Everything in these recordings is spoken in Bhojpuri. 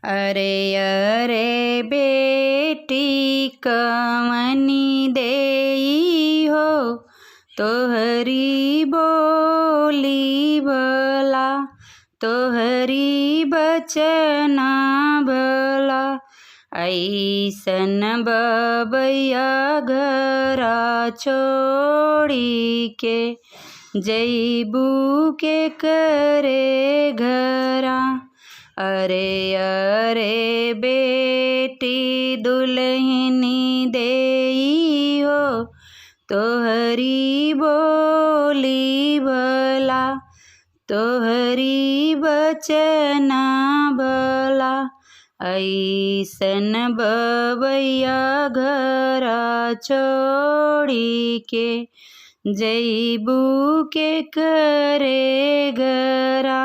अरे अरे बेटी कवनी देई हो तोहरी बोली भला, तोहरी बचना भला। ऐसन बबैया घरा छोड़ी के जैबू के करे घरा। अरे अरे बेटी दुल्हनी देई हो तोहरी बोली भला, तोहरी बचना भला। ऐसन बबैया घरा छोड़ी के जैबू के करे घरा।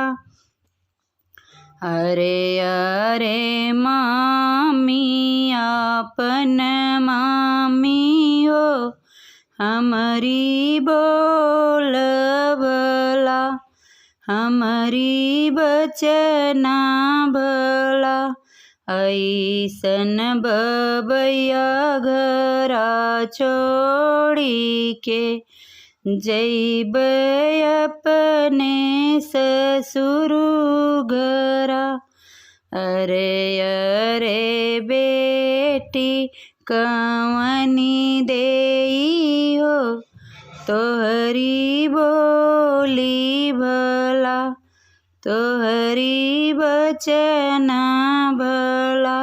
अरे अरे मामी आपन मामी हो हमारी बोल भला, हमारी बचना भला। ऐसन बबैया घरा छोड़ी के जैब अपने ससुर घरा। अरे अरे बेटी कवनी देई हो तोहरी बोली भला, तोहरी बचना भला।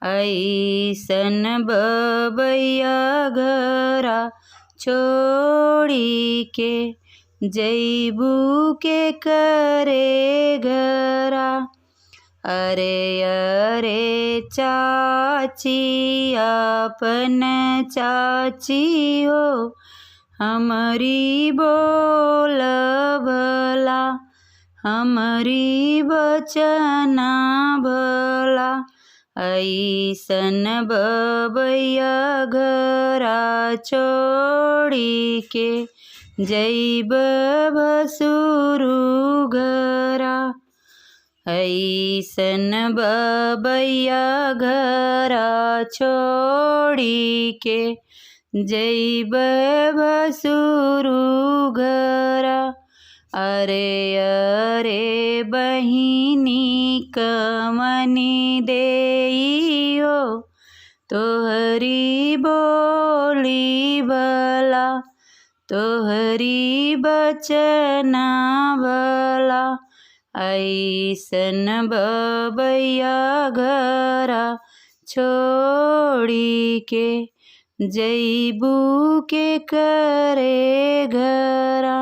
ऐसन बबैया घरा छोड़ी के जैबू के करे घरा। अरे अरे चाची आपन चाची हो हमारी बोल भला, हमारी बचना भला। ऐसन बबैया घरा छोड़ी के जैब भसुरु घरा। ऐसन बबैया घरा छोड़ी के जैब भसुरु घरा। अरे अरे बहिनी कवनी देई हो तोहरी बोली भला, तोहरी बचना भला। ऐसन बबैया घरा छोड़ी के जैबू के करे घरा।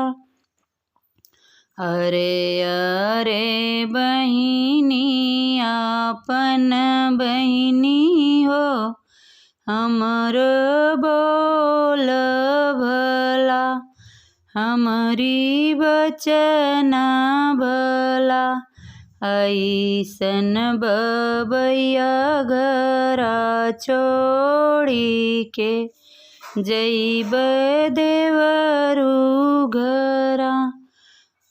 अरे अरे बहिनी आपन बहिनी हो हमरो बोल भला, हमारी बचना भला। ऐसन बबैया घरा छोड़ी के जैब देवरु घरा।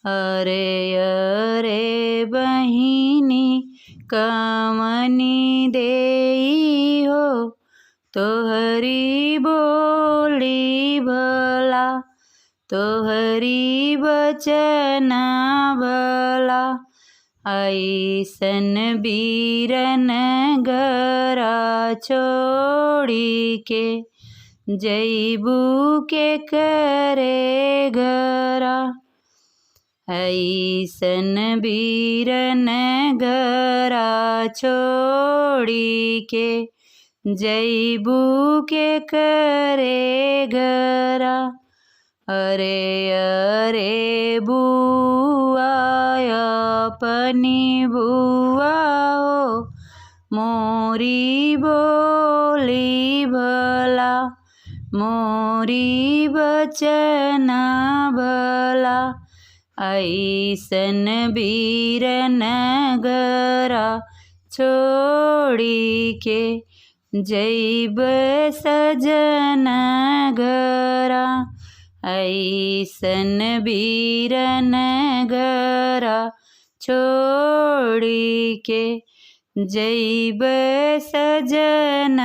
अरे अरे बहिनी कवनी देई हो तोहरी बोली भला, तोहरी बचना भला। ऐसन बीरन घरा छोड़ी के जैबू के करे घरा। ऐसन बीरन घरा छोड़ी के जैबू के करे घरा। अरे अरे बुआ अपनी बुआ हो मोरी बोली भला, मोरी बचना भला। ऐसन बीरन घरा छोड़ी के जैब सजना घरा। ऐसन बीरन घरा छोड़ी के जैब सजन